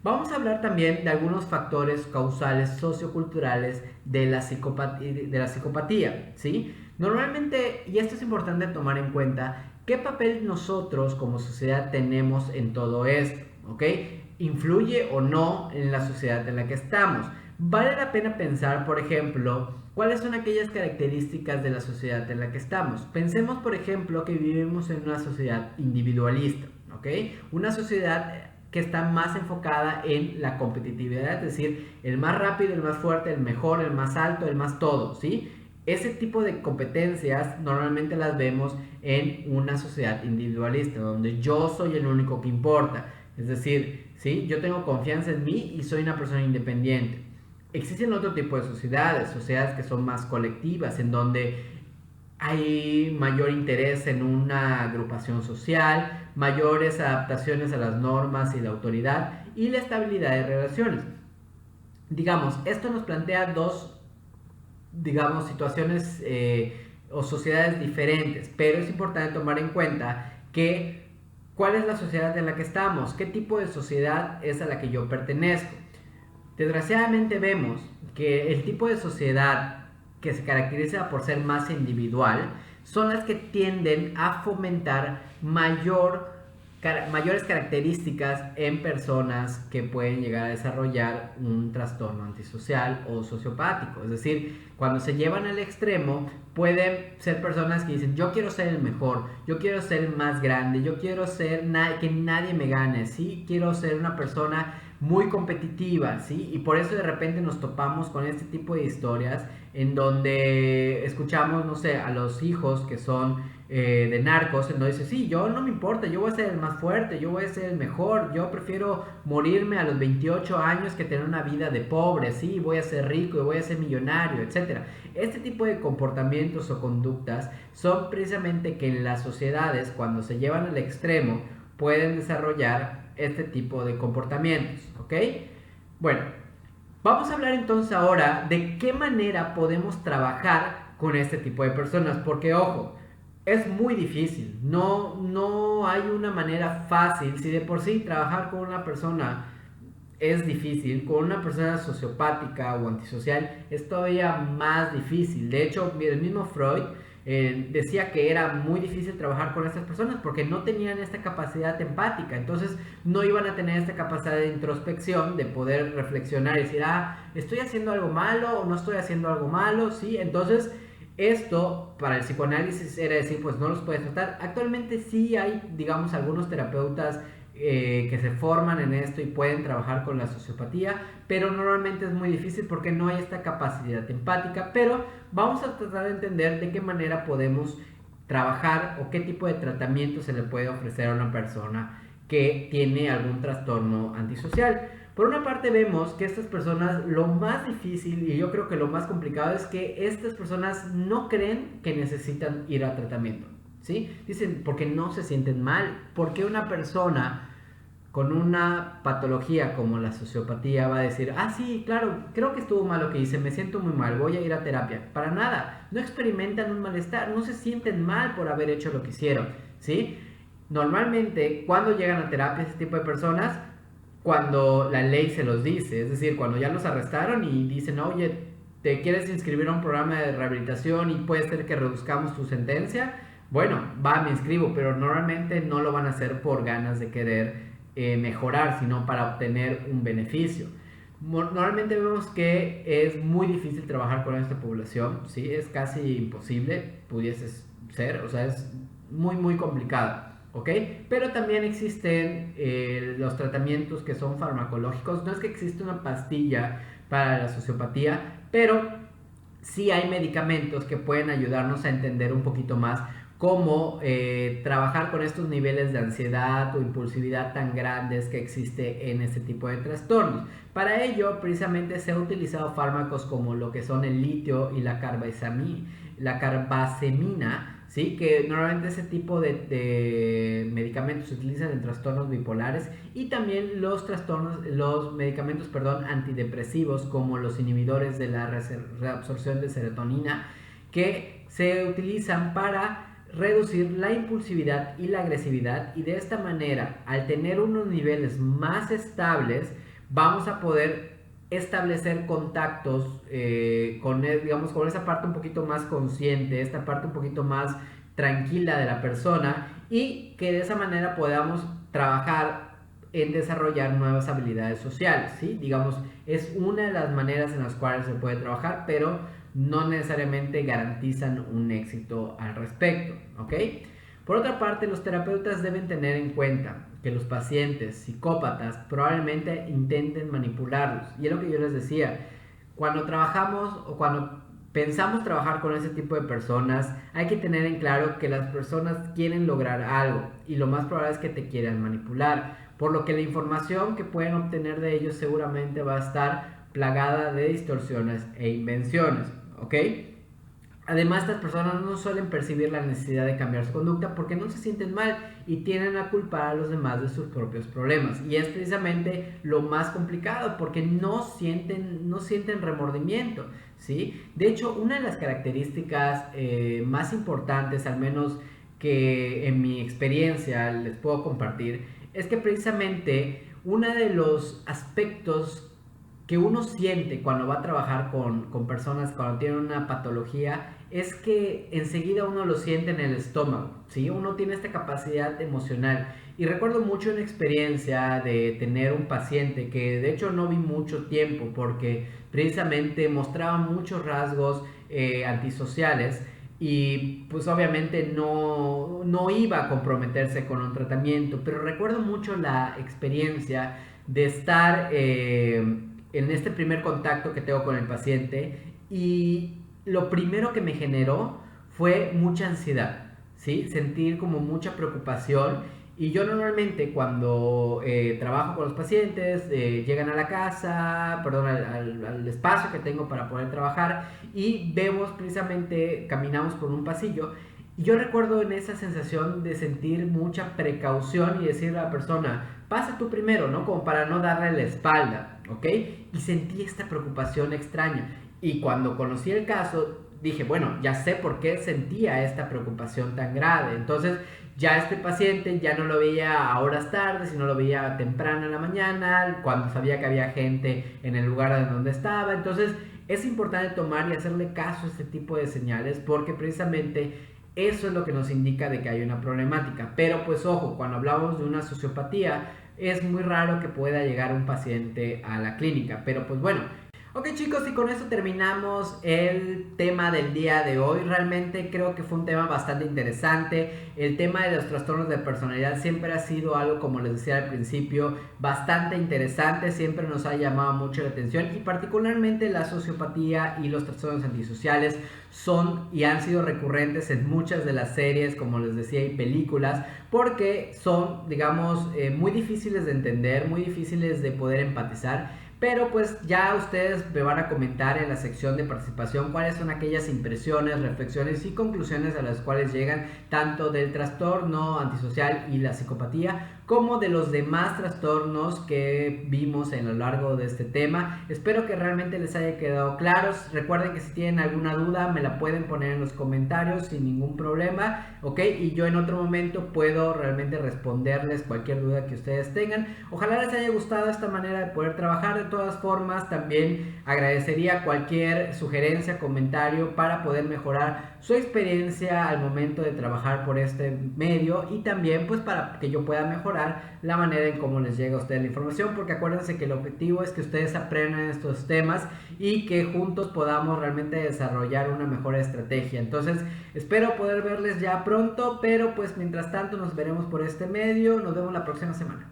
Vamos a hablar también de algunos factores causales socioculturales de la psicopatía, ¿sí? Normalmente, y esto es importante tomar en cuenta, ¿qué papel nosotros como sociedad tenemos en todo esto? ¿Ok? ¿Influye o no en la sociedad en la que estamos? Vale la pena pensar, por ejemplo, cuáles son aquellas características de la sociedad en la que estamos. Pensemos, por ejemplo, que vivimos en una sociedad individualista, ¿ok? Una sociedad que está más enfocada en la competitividad, es decir, el más rápido, el más fuerte, el mejor, el más alto, el más todo, ¿sí? Ese tipo de competencias normalmente las vemos en una sociedad individualista, donde yo soy el único que importa. Es decir, ¿sí? Yo tengo confianza en mí y soy una persona independiente. Existen otro tipo de sociedades, sociedades que son más colectivas, en donde hay mayor interés en una agrupación social, mayores adaptaciones a las normas y la autoridad y la estabilidad de relaciones. Digamos, esto nos plantea dos, digamos, situaciones o sociedades diferentes, pero es importante tomar en cuenta que cuál es la sociedad en la que estamos, qué tipo de sociedad es a la que yo pertenezco. Desgraciadamente vemos que el tipo de sociedad que se caracteriza por ser más individual son las que tienden a fomentar mayores características en personas que pueden llegar a desarrollar un trastorno antisocial o sociopático. Es decir, cuando se llevan al extremo, pueden ser personas que dicen, yo quiero ser el mejor, yo quiero ser el más grande, yo quiero ser que nadie me gane, ¿sí? Quiero ser una persona muy competitiva, ¿sí? Y por eso de repente nos topamos con este tipo de historias en donde escuchamos, no sé, a los hijos que son de narcos, en donde dice, sí, yo no me importa, yo voy a ser el más fuerte, yo voy a ser el mejor, yo prefiero morirme a los 28 años que tener una vida de pobre, sí, voy a ser rico y voy a ser millonario, etcétera. Este tipo de comportamientos o conductas son precisamente que en las sociedades, cuando se llevan al extremo, pueden desarrollar este tipo de comportamientos, ¿ok? Bueno, vamos a hablar entonces ahora de qué manera podemos trabajar con este tipo de personas, porque ojo, es muy difícil, no hay una manera fácil, si de por sí trabajar con una persona es difícil, con una persona sociopática o antisocial es todavía más difícil. De hecho, el mismo Freud decía que era muy difícil trabajar con estas personas porque no tenían esta capacidad empática, entonces no iban a tener esta capacidad de introspección, de poder reflexionar y decir, estoy haciendo algo malo o no estoy haciendo algo malo, ¿sí? Entonces, esto para el psicoanálisis era decir, pues no los puedes tratar. Actualmente sí hay, digamos, algunos terapeutas que se forman en esto y pueden trabajar con la sociopatía, pero normalmente es muy difícil porque no hay esta capacidad empática, pero vamos a tratar de entender de qué manera podemos trabajar o qué tipo de tratamiento se le puede ofrecer a una persona que tiene algún trastorno antisocial. Por una parte vemos que estas personas lo más difícil y yo creo que lo más complicado es que estas personas no creen que necesitan ir a tratamiento. ¿Sí? Dicen, porque no se sienten mal. Porque una persona con una patología como la sociopatía va a decir, sí, claro, creo que estuvo mal lo que hice, me siento muy mal, voy a ir a terapia? Para nada, no experimentan un malestar, no se sienten mal por haber hecho lo que hicieron, ¿sí? Normalmente, cuando llegan a terapia este tipo de personas, cuando la ley se los dice, es decir, cuando ya los arrestaron y dicen, oye, ¿te quieres inscribir a un programa de rehabilitación y puede ser que reduzcamos tu sentencia? Bueno, me inscribo, pero normalmente no lo van a hacer por ganas de querer mejorar, sino para obtener un beneficio. Normalmente vemos que es muy difícil trabajar con esta población, ¿sí? Es casi imposible, pudiese ser, o sea, es muy complicado. ¿Ok? Pero también existen los tratamientos que son farmacológicos. No es que existe una pastilla para la sociopatía, pero sí hay medicamentos que pueden ayudarnos a entender un poquito más cómo trabajar con estos niveles de ansiedad o impulsividad tan grandes que existe en este tipo de trastornos. Para ello, precisamente se han utilizado fármacos como lo que son el litio y la carbazemina, ¿sí? Que normalmente ese tipo de medicamentos se utilizan en trastornos bipolares y también los medicamentos, antidepresivos como los inhibidores de la reabsorción de serotonina que se utilizan para reducir la impulsividad y la agresividad y de esta manera, al tener unos niveles más estables, vamos a poder establecer contactos digamos, con esa parte un poquito más consciente, esta parte un poquito más tranquila de la persona, y que de esa manera podamos trabajar en desarrollar nuevas habilidades sociales, ¿sí? Digamos, es una de las maneras en las cuales se puede trabajar, pero no necesariamente garantizan un éxito al respecto, ¿ok? Por otra parte, los terapeutas deben tener en cuenta que los pacientes psicópatas probablemente intenten manipularlos. Y es lo que yo les decía, cuando trabajamos o cuando pensamos trabajar con ese tipo de personas, hay que tener en claro que las personas quieren lograr algo y lo más probable es que te quieran manipular, por lo que la información que pueden obtener de ellos seguramente va a estar plagada de distorsiones e invenciones, ¿ok? Además, estas personas no suelen percibir la necesidad de cambiar su conducta porque no se sienten mal y tienden a culpar a los demás de sus propios problemas. Y es precisamente lo más complicado porque no sienten remordimiento, ¿sí? De hecho, una de las características más importantes, al menos que en mi experiencia les puedo compartir, es que precisamente uno de los aspectos que uno siente cuando va a trabajar con personas cuando tienen una patología es que enseguida uno lo siente en el estómago, ¿sí? Uno tiene esta capacidad emocional. Y recuerdo mucho una experiencia de tener un paciente que de hecho no vi mucho tiempo porque precisamente mostraba muchos rasgos antisociales y pues obviamente no iba a comprometerse con un tratamiento, pero recuerdo mucho la experiencia de estar en este primer contacto que tengo con el paciente y lo primero que me generó fue mucha ansiedad, ¿sí? Sentir como mucha preocupación. Y yo normalmente cuando trabajo con los pacientes, llegan a la casa, perdón, al espacio que tengo para poder trabajar y vemos precisamente, caminamos por un pasillo. Y yo recuerdo en esa sensación de sentir mucha precaución y decirle a la persona, pasa tú primero, ¿no? Como para no darle la espalda, ¿ok? Y sentí esta preocupación extraña. Y cuando conocí el caso, dije, bueno, ya sé por qué sentía esta preocupación tan grave. Entonces, ya este paciente ya no lo veía a horas tardes, sino lo veía temprano en la mañana, cuando sabía que había gente en el lugar en donde estaba. Entonces, es importante tomar y hacerle caso a este tipo de señales porque precisamente eso es lo que nos indica de que hay una problemática. Pero pues ojo, cuando hablamos de una sociopatía, es muy raro que pueda llegar un paciente a la clínica. Pero pues bueno, ok chicos, y con eso terminamos el tema del día de hoy. Realmente creo que fue un tema bastante interesante. El tema de los trastornos de personalidad siempre ha sido algo, como les decía al principio, bastante interesante. Siempre nos ha llamado mucho la atención y particularmente la sociopatía y los trastornos antisociales son y han sido recurrentes en muchas de las series, como les decía, y películas, porque son, digamos, muy difíciles de entender, muy difíciles de poder empatizar. Pero pues ya ustedes me van a comentar en la sección de participación cuáles son aquellas impresiones, reflexiones y conclusiones a las cuales llegan tanto del trastorno antisocial y la psicopatía como de los demás trastornos que vimos en lo largo de este tema. Espero que realmente les haya quedado claros. Recuerden que si tienen alguna duda me la pueden poner en los comentarios sin ningún problema, ¿ok? Y yo en otro momento puedo realmente responderles cualquier duda que ustedes tengan. Ojalá les haya gustado esta manera de poder trabajar. De todas formas, también agradecería cualquier sugerencia, comentario para poder mejorar su experiencia al momento de trabajar por este medio y también pues para que yo pueda mejorar la manera en cómo les llega a ustedes la información, porque acuérdense que el objetivo es que ustedes aprendan estos temas y que juntos podamos realmente desarrollar una mejor estrategia. Entonces espero poder verles ya pronto, pero pues mientras tanto nos veremos por este medio. Nos vemos la próxima semana.